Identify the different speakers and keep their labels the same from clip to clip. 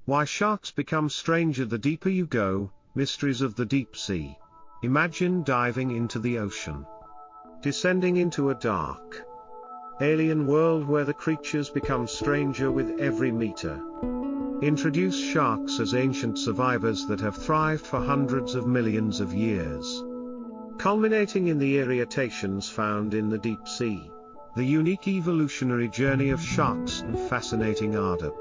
Speaker 1: Why sharks become stranger the deeper you go, mysteries of the deep sea. Imagine diving into the ocean. Descending into a dark, alien world where the creatures become stranger with every meter. Introduce sharks as ancient survivors that have thrived for hundreds of millions of years. Culminating in the irritations found in the deep sea. The unique evolutionary journey of sharks and fascinating ADAP.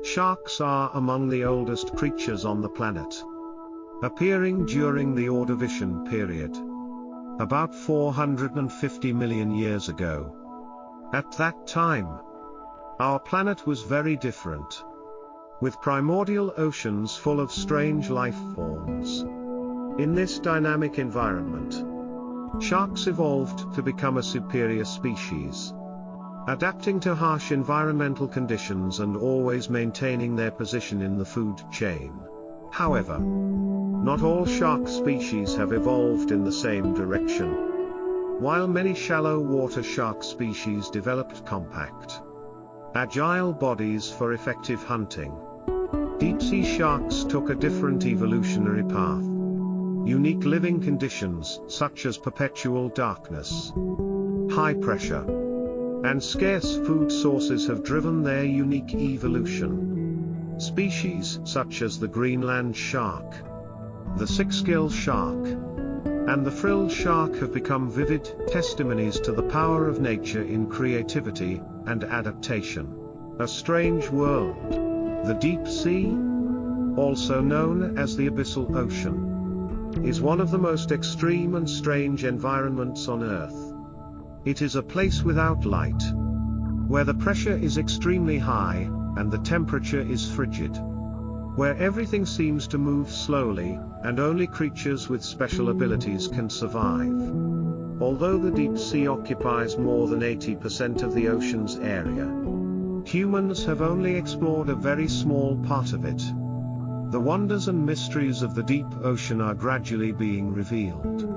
Speaker 1: Sharks are among the oldest creatures on the planet. Appearing during the Ordovician period. About 450 million years ago. At that time, our planet was very different. With primordial oceans full of strange life forms. In this dynamic environment, sharks evolved to become a superior species, adapting to harsh environmental conditions and always maintaining their position in the food chain. However, not all shark species have evolved in the same direction. While many shallow water shark species developed compact, agile bodies for effective hunting, deep-sea sharks took a different evolutionary path. Unique living conditions, such as perpetual darkness, high pressure, and scarce food sources have driven their unique evolution. Species such as the Greenland shark, the six-gill shark, and the frilled shark have become vivid testimonies to the power of nature in creativity and adaptation. A strange world. The deep sea, also known as the abyssal ocean, is one of the most extreme and strange environments on Earth. It is a place without light, where the pressure is extremely high, and the temperature is frigid, where everything seems to move slowly, and only creatures with special abilities can survive. Although the deep sea occupies more than 80% of the ocean's area, humans have only explored a very small part of it. The wonders and mysteries of the deep ocean are gradually being revealed.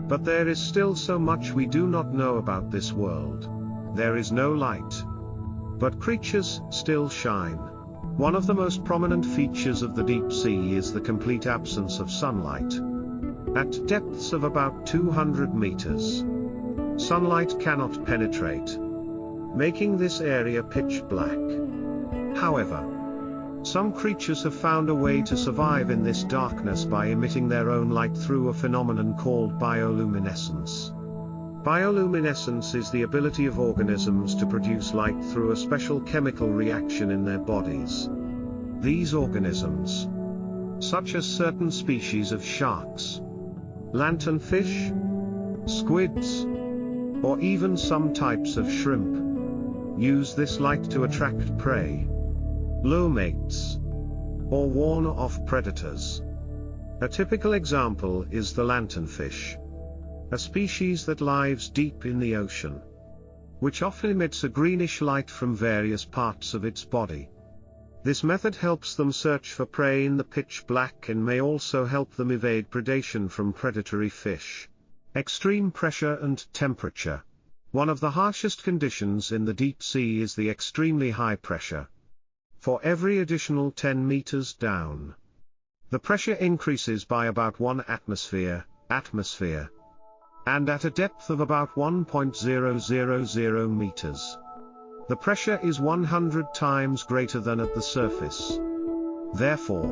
Speaker 1: But there is still so much we do not know about this world. There is no light. But creatures still shine. One of the most prominent features of the deep sea is the complete absence of sunlight. At depths of about 200 meters, sunlight cannot penetrate, making this area pitch black. However, some creatures have found a way to survive in this darkness by emitting their own light through a phenomenon called bioluminescence. Bioluminescence is the ability of organisms to produce light through a special chemical reaction in their bodies. These organisms, such as certain species of sharks, lanternfish, squids, or even some types of shrimp, use this light to attract prey, lure mates, or warn off predators. A typical example is the lanternfish, a species that lives deep in the ocean, which often emits a greenish light from various parts of its body. This method helps them search for prey in the pitch black and may also help them evade predation from predatory fish. Extreme pressure and temperature. One of the harshest conditions in the deep sea is the extremely high pressure. For every additional 10 meters down, the pressure increases by about 1 atmosphere, and at a depth of about 1.000 meters. The pressure is 100 times greater than at the surface. Therefore,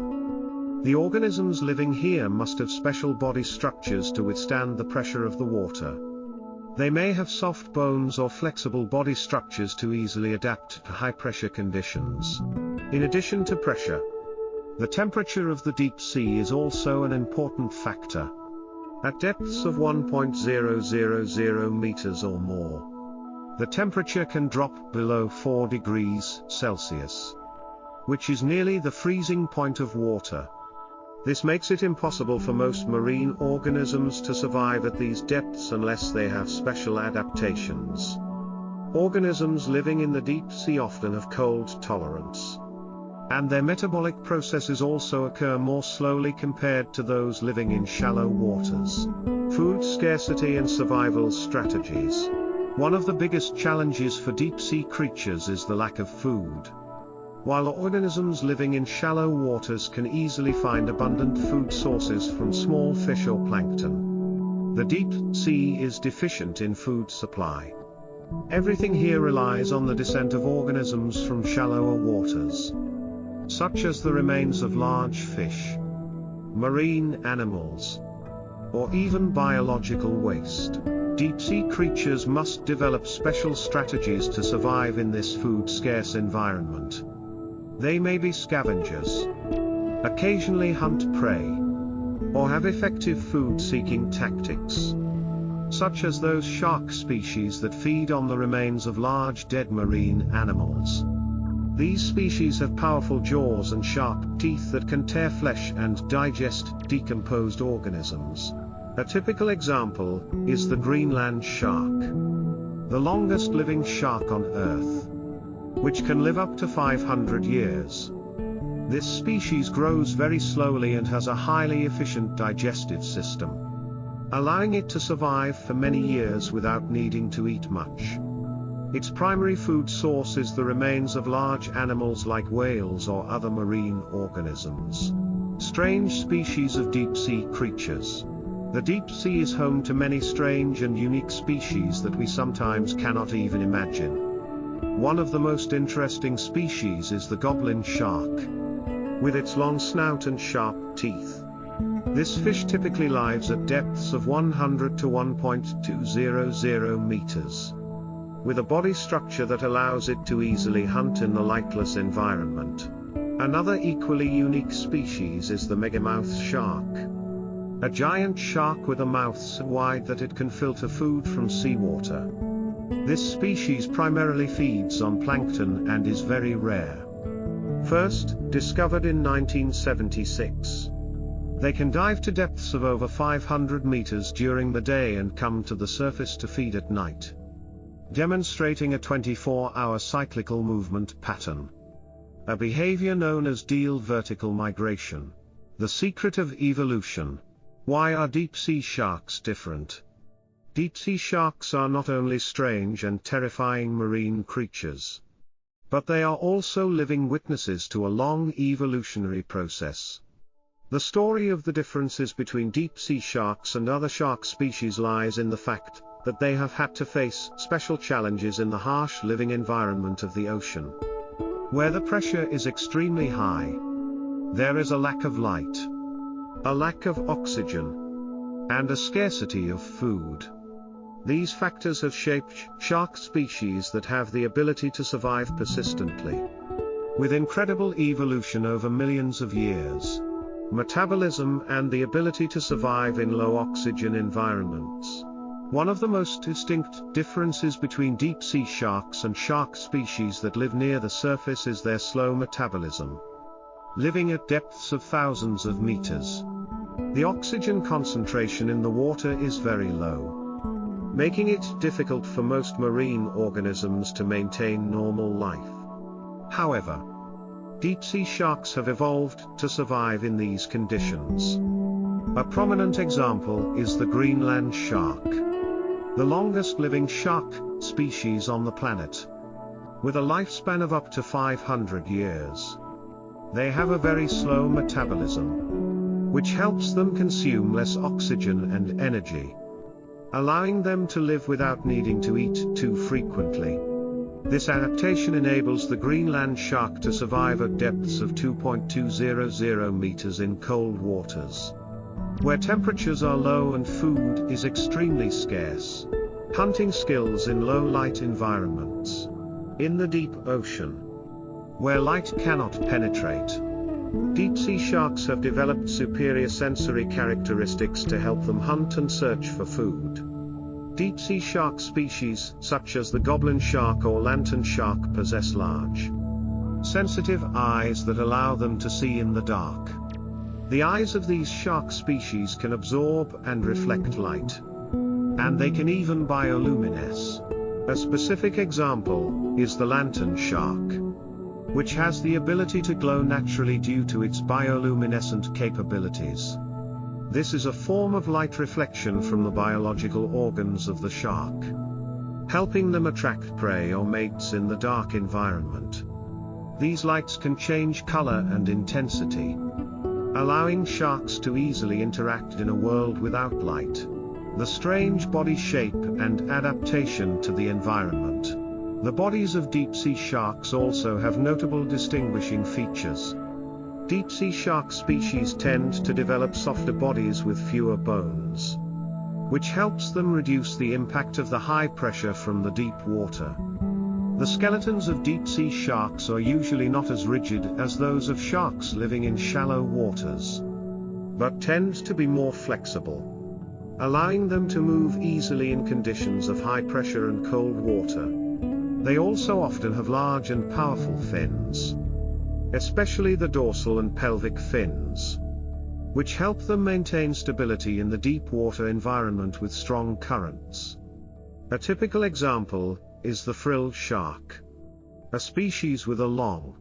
Speaker 1: the organisms living here must have special body structures to withstand the pressure of the water. They may have soft bones or flexible body structures to easily adapt to high-pressure conditions. In addition to pressure, the temperature of the deep sea is also an important factor. At depths of 1.000 meters or more, the temperature can drop below 4 degrees Celsius, which is nearly the freezing point of water. This makes it impossible for most marine organisms to survive at these depths unless they have special adaptations. Organisms living in the deep sea often have cold tolerance, and their metabolic processes also occur more slowly compared to those living in shallow waters. Food scarcity and survival strategies. One of the biggest challenges for deep sea creatures is the lack of food. while organisms living in shallow waters can easily find abundant food sources from small fish or plankton. The deep sea is deficient in food supply. Everything here relies on the descent of organisms from shallower waters, such as the remains of large fish, marine animals, or even biological waste. Deep-sea creatures must develop special strategies to survive in this food-scarce environment. They may be scavengers, occasionally hunt prey, or have effective food-seeking tactics, such as those shark species that feed on the remains of large dead marine animals. These species have powerful jaws and sharp teeth that can tear flesh and digest decomposed organisms. A typical example is the Greenland shark, the longest living shark on Earth, which can live up to 500 years. This species grows very slowly and has a highly efficient digestive system, allowing it to survive for many years without needing to eat much. Its primary food source is the remains of large animals like whales or other marine organisms. Strange species of deep-sea creatures. The deep sea is home to many strange and unique species that we sometimes cannot even imagine. One of the most interesting species is the goblin shark, with its long snout and sharp teeth. This fish typically lives at depths of 100 to 1.200 meters, with a body structure that allows it to easily hunt in the lightless environment. Another equally unique species is the megamouth shark, a giant shark with a mouth so wide that it can filter food from seawater. This species primarily feeds on plankton and is very rare. First discovered in 1976. They can dive to depths of over 500 meters during the day and come to the surface to feed at night, demonstrating a 24-hour cyclical movement pattern, a behavior known as deal vertical migration. The secret of evolution. Why are deep-sea sharks different? Deep-sea sharks are not only strange and terrifying marine creatures, but they are also living witnesses to a long evolutionary process. The story of the differences between deep-sea sharks and other shark species lies in the fact that they have had to face special challenges in the harsh living environment of the ocean, where the pressure is extremely high. There is a lack of light, a lack of oxygen, and a scarcity of food. These factors have shaped shark species that have the ability to survive persistently, with incredible evolution over millions of years, metabolism and the ability to survive in low oxygen environments. One of the most distinct differences between deep-sea sharks and shark species that live near the surface is their slow metabolism. Living at depths of thousands of meters, the oxygen concentration in the water is very low, making it difficult for most marine organisms to maintain normal life. However, deep-sea sharks have evolved to survive in these conditions. A prominent example is the Greenland shark, the longest living shark species on the planet, with a lifespan of up to 500 years. They have a very slow metabolism, which helps them consume less oxygen and energy, allowing them to live without needing to eat too frequently. This adaptation enables the Greenland shark to survive at depths of 2.200 meters in cold waters, where temperatures are low and food is extremely scarce. Hunting skills in low light environments. In the deep ocean, where light cannot penetrate, deep-sea sharks have developed superior sensory characteristics to help them hunt and search for food. Deep-sea shark species, such as the goblin shark or lantern shark, possess large, sensitive eyes that allow them to see in the dark. The eyes of these shark species can absorb and reflect light, and they can even bioluminesce. A specific example is the lantern shark, which has the ability to glow naturally due to its bioluminescent capabilities. This is a form of light reflection from the biological organs of the shark, helping them attract prey or mates in the dark environment. These lights can change color and intensity, allowing sharks to easily interact in a world without light. The strange body shape and adaptation to the environment. The bodies of deep-sea sharks also have notable distinguishing features. Deep-sea shark species tend to develop softer bodies with fewer bones, which helps them reduce the impact of the high pressure from the deep water. The skeletons of deep-sea sharks are usually not as rigid as those of sharks living in shallow waters, but tend to be more flexible, allowing them to move easily in conditions of high pressure and cold water. They also often have large and powerful fins, especially the dorsal and pelvic fins, which help them maintain stability in the deep water environment with strong currents. A typical example is the frilled shark, a species with a long,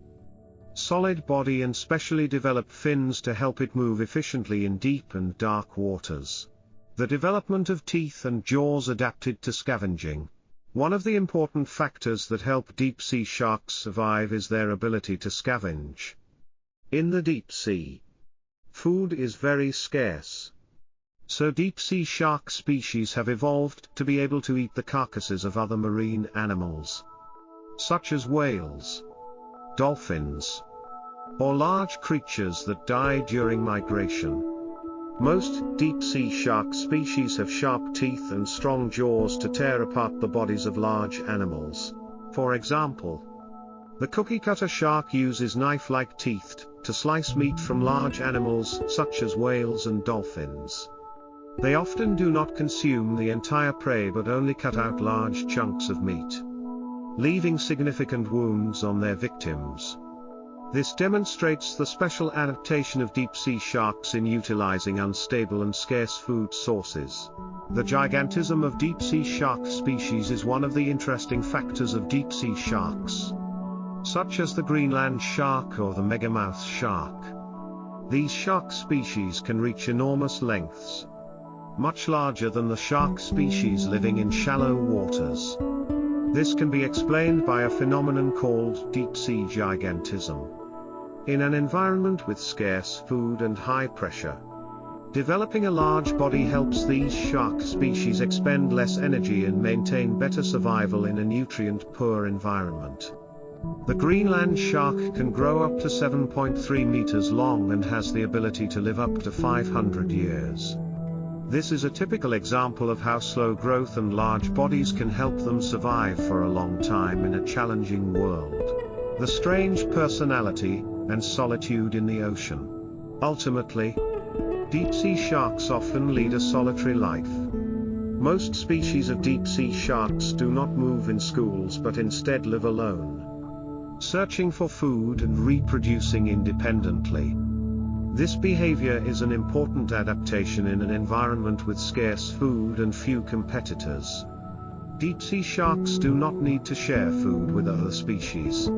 Speaker 1: solid body and specially developed fins to help it move efficiently in deep and dark waters. The development of teeth and jaws adapted to scavenging. One of the important factors that help deep-sea sharks survive is their ability to scavenge. In the deep sea, food is very scarce, so deep-sea shark species have evolved to be able to eat the carcasses of other marine animals, such as whales, dolphins, or large creatures that die during migration. Most deep-sea shark species have sharp teeth and strong jaws to tear apart the bodies of large animals. For example, the cookie-cutter shark uses knife-like teeth to slice meat from large animals such as whales and dolphins. They often do not consume the entire prey but only cut out large chunks of meat, leaving significant wounds on their victims. This demonstrates the special adaptation of deep-sea sharks in utilizing unstable and scarce food sources. The gigantism of deep-sea shark species is one of the interesting factors of deep-sea sharks, such as the Greenland shark or the megamouth shark. These shark species can reach enormous lengths, much larger than the shark species living in shallow waters. This can be explained by a phenomenon called deep-sea gigantism. In an environment with scarce food and high pressure, developing a large body helps these shark species expend less energy and maintain better survival in a nutrient-poor environment. The Greenland shark can grow up to 7.3 meters long and has the ability to live up to 500 years. This is a typical example of how slow growth and large bodies can help them survive for a long time in a challenging world. The strange personality and solitude in the ocean. Ultimately, deep-sea sharks often lead a solitary life. Most species of deep-sea sharks do not move in schools but instead live alone, searching for food and reproducing independently. This behavior is an important adaptation in an environment with scarce food and few competitors. Deep-sea sharks do not need to share food with other species,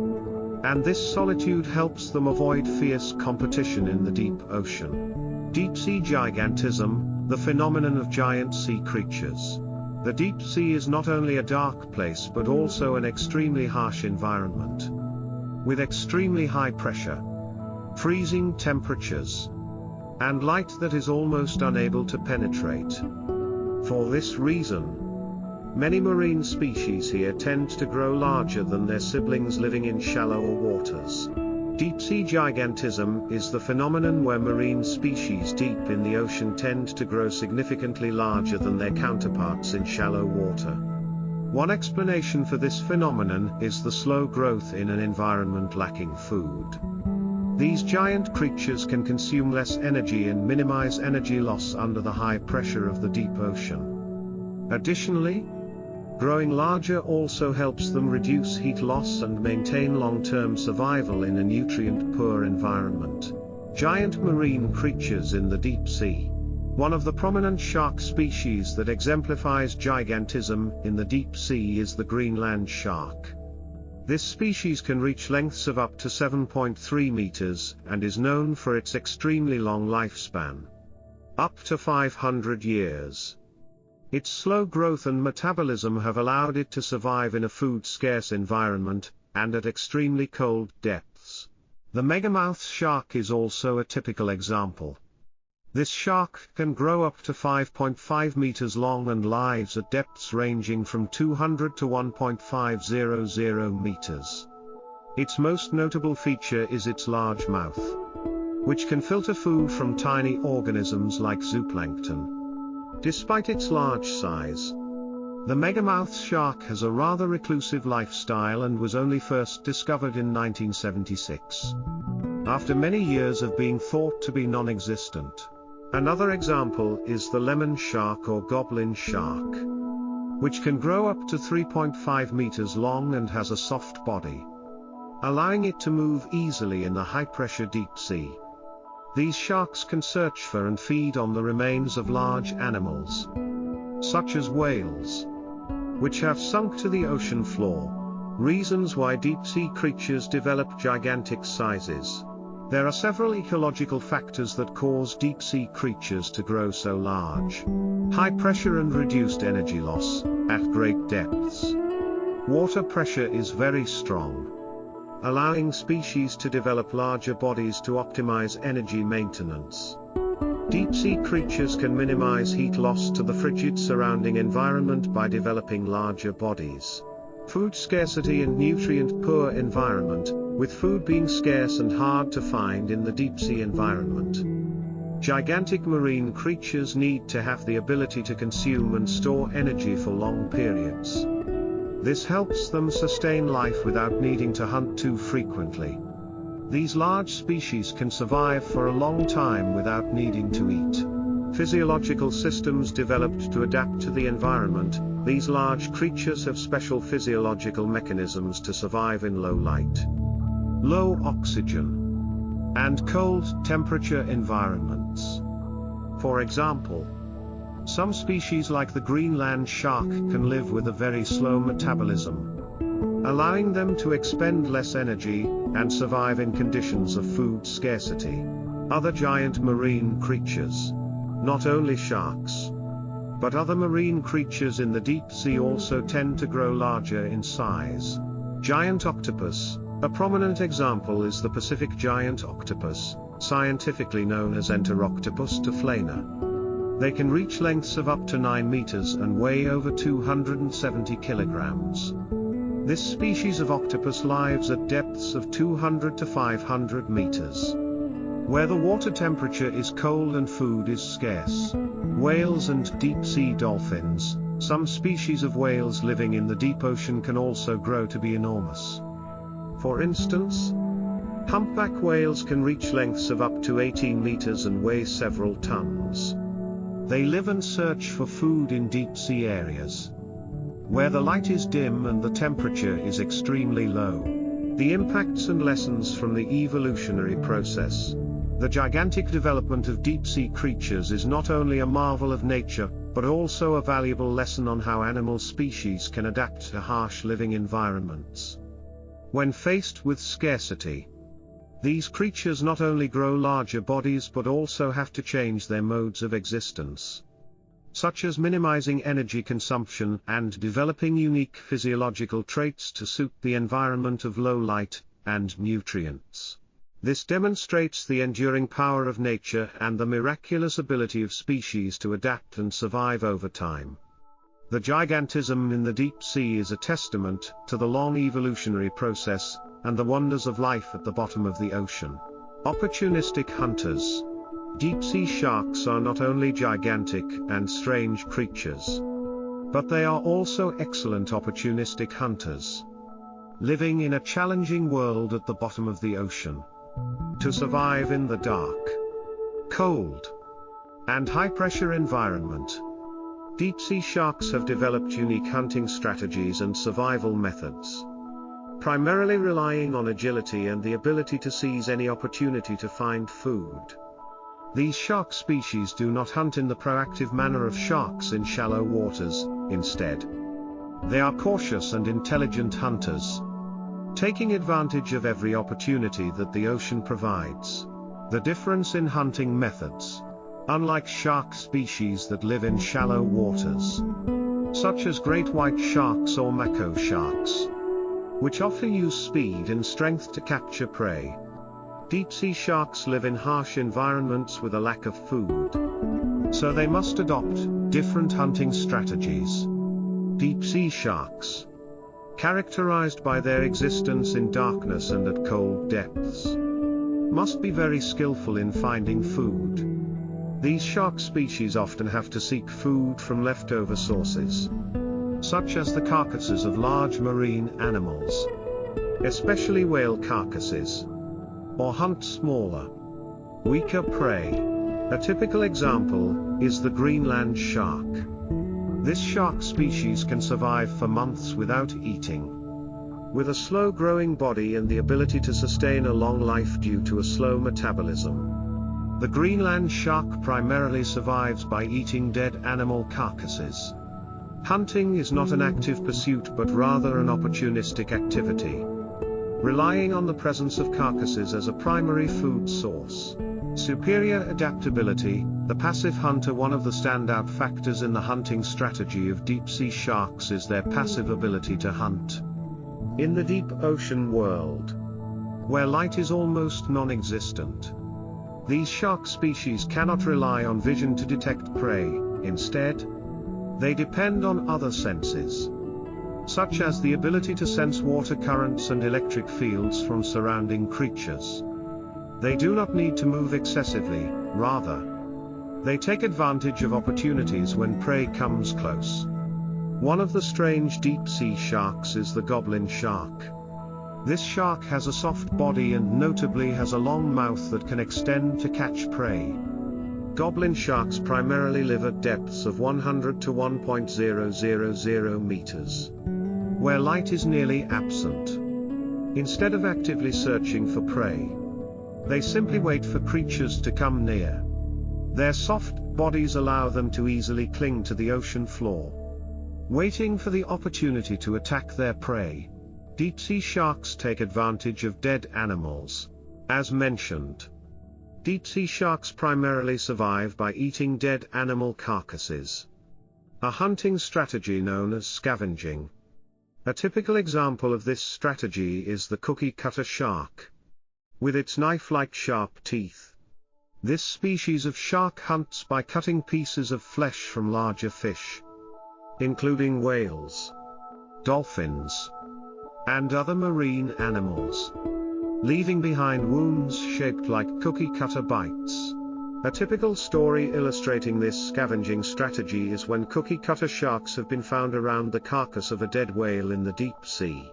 Speaker 1: and this solitude helps them avoid fierce competition in the deep ocean. Deep-sea gigantism, the phenomenon of giant sea creatures. The deep sea is not only a dark place but also an extremely harsh environment, with extremely high pressure, freezing temperatures, and light that is almost unable to penetrate. For this reason, many marine species here tend to grow larger than their siblings living in shallower waters. Deep-sea gigantism is the phenomenon where marine species deep in the ocean tend to grow significantly larger than their counterparts in shallow water. One explanation for this phenomenon is the slow growth in an environment lacking food. These giant creatures can consume less energy and minimize energy loss under the high pressure of the deep ocean. Additionally, growing larger also helps them reduce heat loss and maintain long-term survival in a nutrient-poor environment. Giant marine creatures in the deep sea. One of the prominent shark species that exemplifies gigantism in the deep sea is the Greenland shark. This species can reach lengths of up to 7.3 meters and is known for its extremely long lifespan, up to 500 years. Its slow growth and metabolism have allowed it to survive in a food-scarce environment, and at extremely cold depths. The megamouth shark is also a typical example. This shark can grow up to 5.5 meters long and lives at depths ranging from 200 to 1.500 meters. Its most notable feature is its large mouth, which can filter food from tiny organisms like zooplankton. Despite its large size, the megamouth shark has a rather reclusive lifestyle and was only first discovered in 1976, after many years of being thought to be non-existent. Another example is the lemon shark or goblin shark, which can grow up to 3.5 meters long and has a soft body, allowing it to move easily in the high-pressure deep sea. These sharks can search for and feed on the remains of large animals, such as whales, which have sunk to the ocean floor. Reasons why deep-sea creatures develop gigantic sizes. There are several ecological factors that cause deep-sea creatures to grow so large. High pressure and reduced energy loss at great depths. Water pressure is very strong, allowing species to develop larger bodies to optimize energy maintenance. Deep-sea creatures can minimize heat loss to the frigid surrounding environment by developing larger bodies. Food scarcity and nutrient-poor environment, with food being scarce and hard to find in the deep-sea environment. Gigantic marine creatures need to have the ability to consume and store energy for long periods. This helps them sustain life without needing to hunt too frequently. These large species can survive for a long time without needing to eat. Physiological systems developed to adapt to the environment. These large creatures have special physiological mechanisms to survive in low light, low oxygen, and cold temperature environments. For example, some species like the Greenland shark can live with a very slow metabolism, allowing them to expend less energy and survive in conditions of food scarcity. Other giant marine creatures, not only sharks, but other marine creatures in the deep sea also tend to grow larger in size. Giant octopus. A prominent example is the Pacific giant octopus, scientifically known as Enteroctopus tuflana. They can reach lengths of up to 9 meters and weigh over 270 kilograms. This species of octopus lives at depths of 200 to 500 meters, where the water temperature is cold and food is scarce. Whales and deep-sea dolphins. Some species of whales living in the deep ocean can also grow to be enormous. For instance, humpback whales can reach lengths of up to 18 meters and weigh several tons. They live and search for food in deep-sea areas, where the light is dim and the temperature is extremely low. The impacts and lessons from the evolutionary process. The gigantic development of deep-sea creatures is not only a marvel of nature, but also a valuable lesson on how animal species can adapt to harsh living environments. When faced with scarcity, these creatures not only grow larger bodies but also have to change their modes of existence, such as minimizing energy consumption and developing unique physiological traits to suit the environment of low light and nutrients. This demonstrates the enduring power of nature and the miraculous ability of species to adapt and survive over time. The gigantism in the deep sea is a testament to the long evolutionary process and the wonders of life at the bottom of the ocean. Opportunistic hunters. Deep-sea sharks are not only gigantic and strange creatures, but they are also excellent opportunistic hunters, living in a challenging world at the bottom of the ocean. To survive in the dark, cold, and high-pressure environment, deep-sea sharks have developed unique hunting strategies and survival methods, primarily relying on agility and the ability to seize any opportunity to find food. These shark species do not hunt in the proactive manner of sharks in shallow waters. Instead, they are cautious and intelligent hunters, taking advantage of every opportunity that the ocean provides. The difference in hunting methods. Unlike shark species that live in shallow waters, such as great white sharks or mako sharks, which often use speed and strength to capture prey. Deep-sea sharks live in harsh environments with a lack of food, so they must adopt different hunting strategies. Deep-sea sharks, characterized by their existence in darkness and at cold depths, must be very skillful in finding food. These shark species often have to seek food from leftover sources, such as the carcasses of large marine animals, especially whale carcasses, or hunt smaller, weaker prey. A typical example is the Greenland shark. This shark species can survive for months without eating, with a slow-growing body and the ability to sustain a long life due to a slow metabolism. The Greenland shark primarily survives by eating dead animal carcasses. Hunting is not an active pursuit but rather an opportunistic activity, relying on the presence of carcasses as a primary food source. Superior adaptability, the passive hunter. One of the standout factors in the hunting strategy of deep-sea sharks is their passive ability to hunt. In the deep ocean world, where light is almost non-existent, these shark species cannot rely on vision to detect prey. Instead, they depend on other senses, such as the ability to sense water currents and electric fields from surrounding creatures. They do not need to move excessively, rather, they take advantage of opportunities when prey comes close. One of the strange deep-sea sharks is the goblin shark. This shark has a soft body and notably has a long mouth that can extend to catch prey. Goblin sharks primarily live at depths of 100 to 1.000 meters, where light is nearly absent. Instead of actively searching for prey, they simply wait for creatures to come near. Their soft bodies allow them to easily cling to the ocean floor, waiting for the opportunity to attack their prey. Deep-sea sharks take advantage of dead animals. As mentioned, deep-sea sharks primarily survive by eating dead animal carcasses, a hunting strategy known as scavenging. A typical example of this strategy is the cookie-cutter shark, with its knife-like sharp teeth. This species of shark hunts by cutting pieces of flesh from larger fish, including whales, dolphins, and other marine animals, leaving behind wounds shaped like cookie-cutter bites. A typical story illustrating this scavenging strategy is when cookie-cutter sharks have been found around the carcass of a dead whale in the deep sea.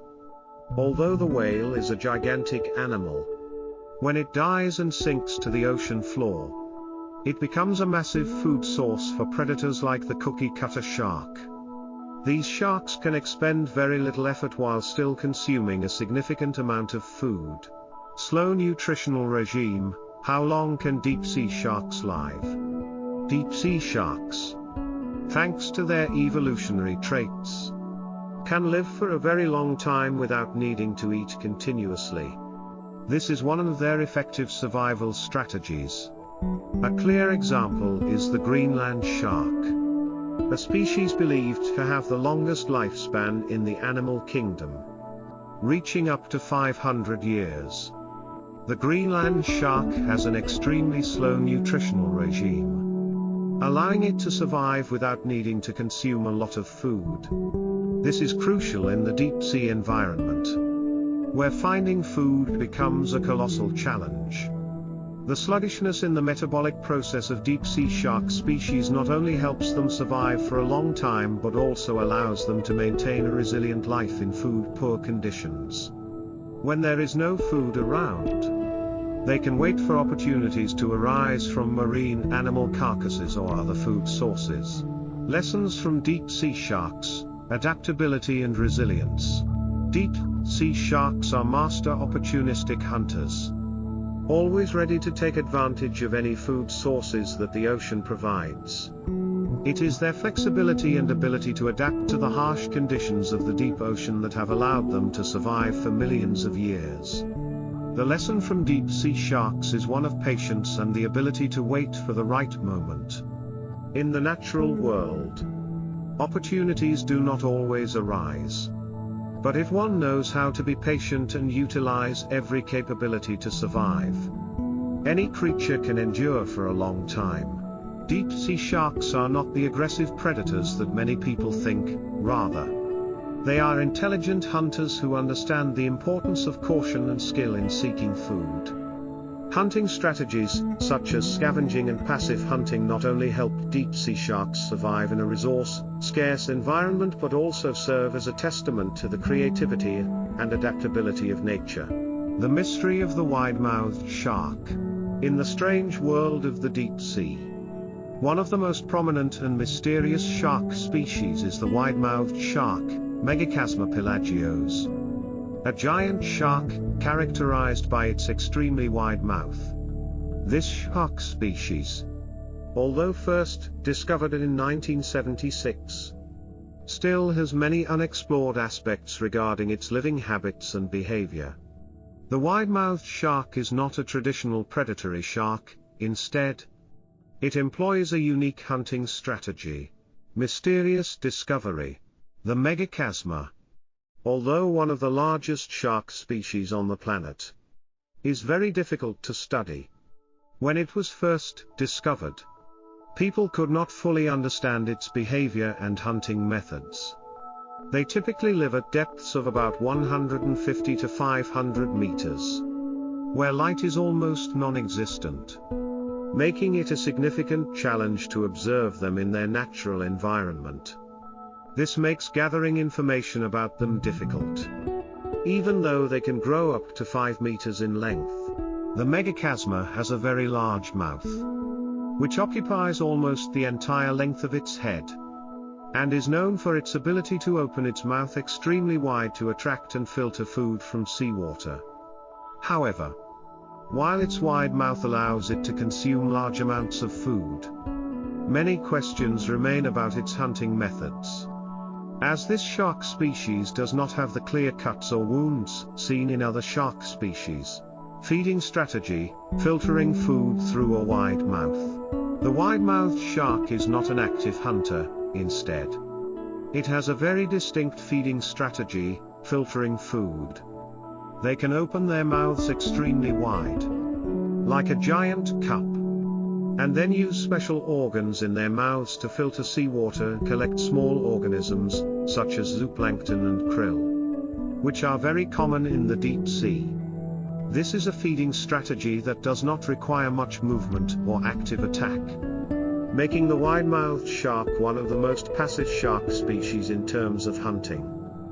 Speaker 1: Although the whale is a gigantic animal, when it dies and sinks to the ocean floor, it becomes a massive food source for predators like the cookie-cutter shark. These sharks can expend very little effort while still consuming a significant amount of food. Slow nutritional regime. How long can deep-sea sharks live? Deep-sea sharks, thanks to their evolutionary traits, can live for a very long time without needing to eat continuously. This is one of their effective survival strategies. A clear example is the Greenland shark, a species believed to have the longest lifespan in the animal kingdom, reaching up to 500 years. The Greenland shark has an extremely slow nutritional regime, allowing it to survive without needing to consume a lot of food. This is crucial in the deep-sea environment, where finding food becomes a colossal challenge. The sluggishness in the metabolic process of deep-sea shark species not only helps them survive for a long time but also allows them to maintain a resilient life in food-poor conditions. When there is no food around, they can wait for opportunities to arise from marine animal carcasses or other food sources. Lessons from deep-sea sharks: adaptability and resilience. Deep-sea sharks are master opportunistic hunters, always ready to take advantage of any food sources that the ocean provides. It is their flexibility and ability to adapt to the harsh conditions of the deep ocean that have allowed them to survive for millions of years. The lesson from deep-sea sharks is one of patience and the ability to wait for the right moment. In the natural world, opportunities do not always arise. But if one knows how to be patient and utilize every capability to survive, any creature can endure for a long time. Deep-sea sharks are not the aggressive predators that many people think, rather. They are intelligent hunters who understand the importance of caution and skill in seeking food. Hunting strategies, such as scavenging and passive hunting, not only help deep-sea sharks survive in a resource-scarce environment but also serve as a testament to the creativity and adaptability of nature. The mystery of the wide-mouthed shark. In the strange world of the deep sea, one of the most prominent and mysterious shark species is the wide-mouthed shark, Megachasma pelagios. A giant shark, characterized by its extremely wide mouth. This shark species, although first discovered in 1976, still has many unexplored aspects regarding its living habits and behavior. The wide-mouthed shark is not a traditional predatory shark, instead, it employs a unique hunting strategy. Mysterious discovery. The Megachasma, although one of the largest shark species on the planet, is very difficult to study. When it was first discovered, people could not fully understand its behavior and hunting methods. They typically live at depths of about 150 to 500 meters, where light is almost non-existent, making it a significant challenge to observe them in their natural environment. This makes gathering information about them difficult. Even though they can grow up to 5 meters in length, the Megachasma has a very large mouth, which occupies almost the entire length of its head, and is known for its ability to open its mouth extremely wide to attract and filter food from seawater. However, while its wide mouth allows it to consume large amounts of food, many questions remain about its hunting methods. As this shark species does not have the clear cuts or wounds seen in other shark species, feeding strategy, filtering food through a wide mouth. The wide-mouthed shark is not an active hunter, instead. It has a very distinct feeding strategy, filtering food. They can open their mouths extremely wide, like a giant cup, and then use special organs in their mouths to filter seawater and collect small organisms, such as zooplankton and krill, which are very common in the deep sea. This is a feeding strategy that does not require much movement or active attack, making the wide-mouthed shark one of the most passive shark species in terms of hunting.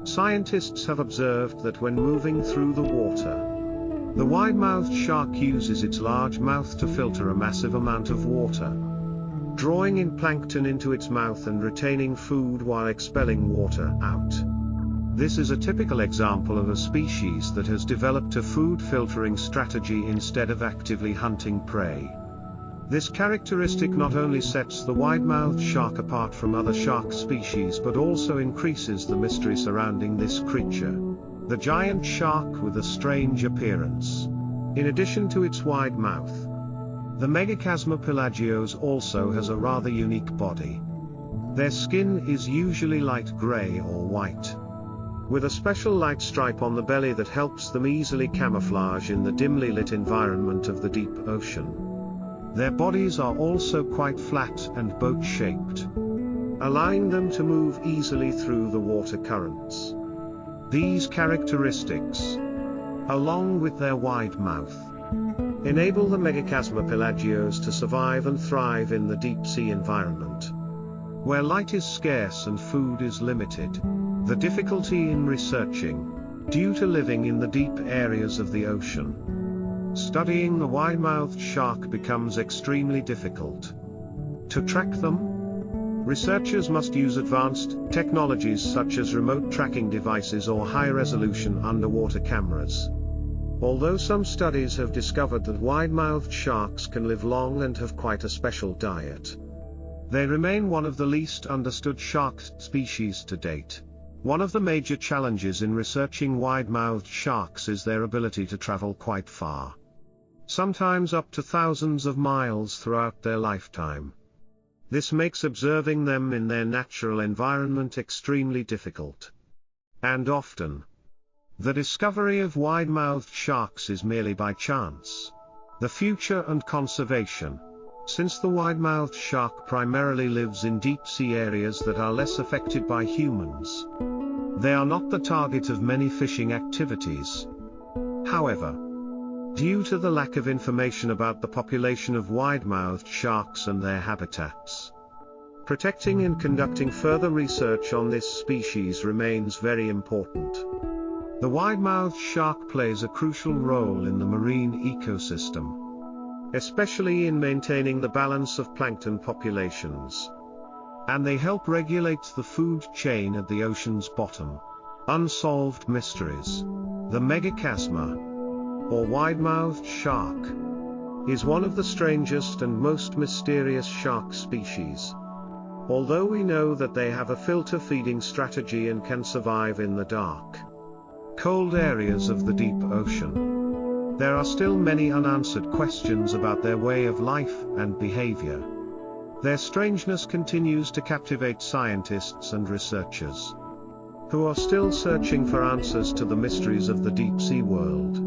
Speaker 1: Scientists have observed that when moving through the water, the wide-mouthed shark uses its large mouth to filter a massive amount of water, drawing in plankton into its mouth and retaining food while expelling water out. This is a typical example of a species that has developed a food filtering strategy instead of actively hunting prey. This characteristic not only sets the wide-mouthed shark apart from other shark species but also increases the mystery surrounding this creature. The giant shark with a strange appearance. In addition to its wide mouth, the Megachasma pelagios also has a rather unique body. Their skin is usually light gray or white, with a special light stripe on the belly that helps them easily camouflage in the dimly lit environment of the deep ocean. Their bodies are also quite flat and boat-shaped, allowing them to move easily through the water currents. These characteristics, along with their wide mouth, enable the Megachasma pelagios to survive and thrive in the deep-sea environment, where light is scarce and food is limited. The difficulty in researching, due to living in the deep areas of the ocean. Studying the wide-mouthed shark becomes extremely difficult. To track them, researchers must use advanced technologies such as remote tracking devices or high-resolution underwater cameras. Although some studies have discovered that wide-mouthed sharks can live long and have quite a special diet, they remain one of the least understood shark species to date. One of the major challenges in researching wide-mouthed sharks is their ability to travel quite far, sometimes up to thousands of miles throughout their lifetime. This makes observing them in their natural environment extremely difficult. And often, the discovery of wide-mouthed sharks is merely by chance. The future and conservation. Since the wide-mouthed shark primarily lives in deep-sea areas that are less affected by humans, they are not the target of many fishing activities. However, due to the lack of information about the population of wide-mouthed sharks and their habitats, protecting and conducting further research on this species remains very important. The wide-mouthed shark plays a crucial role in the marine ecosystem, especially in maintaining the balance of plankton populations. And they help regulate the food chain at the ocean's bottom. Unsolved mysteries. The megachasma, or wide-mouthed shark, is one of the strangest and most mysterious shark species. Although we know that they have a filter-feeding strategy and can survive in the dark, cold areas of the deep ocean, there are still many unanswered questions about their way of life and behavior. Their strangeness continues to captivate scientists and researchers, who are still searching for answers to the mysteries of the deep-sea world.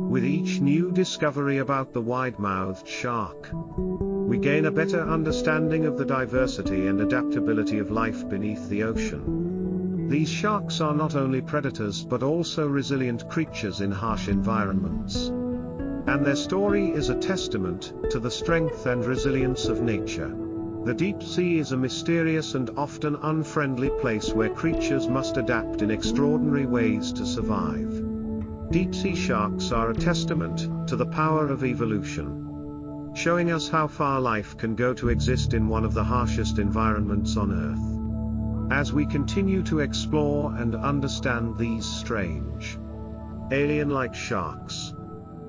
Speaker 1: With each new discovery about the wide-mouthed shark, we gain a better understanding of the diversity and adaptability of life beneath the ocean. These sharks are not only predators but also resilient creatures in harsh environments. And their story is a testament to the strength and resilience of nature. The deep sea is a mysterious and often unfriendly place where creatures must adapt in extraordinary ways to survive. Deep-sea sharks are a testament to the power of evolution, showing us how far life can go to exist in one of the harshest environments on Earth. As we continue to explore and understand these strange, alien-like sharks,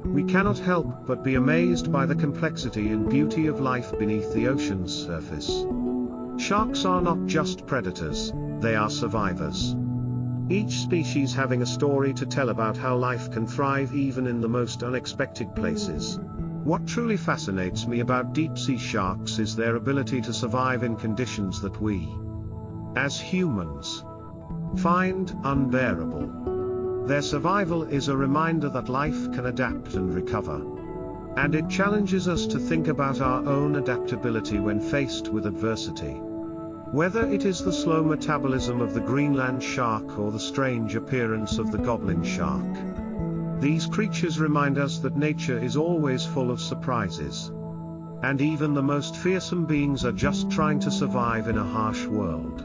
Speaker 1: we cannot help but be amazed by the complexity and beauty of life beneath the ocean's surface. Sharks are not just predators, they are survivors. Each species having a story to tell about how life can thrive even in the most unexpected places. What truly fascinates me about deep-sea sharks is their ability to survive in conditions that we, as humans, find unbearable. Their survival is a reminder that life can adapt and recover. And it challenges us to think about our own adaptability when faced with adversity. Whether it is the slow metabolism of the Greenland shark or the strange appearance of the goblin shark, these creatures remind us that nature is always full of surprises. And even the most fearsome beings are just trying to survive in a harsh world.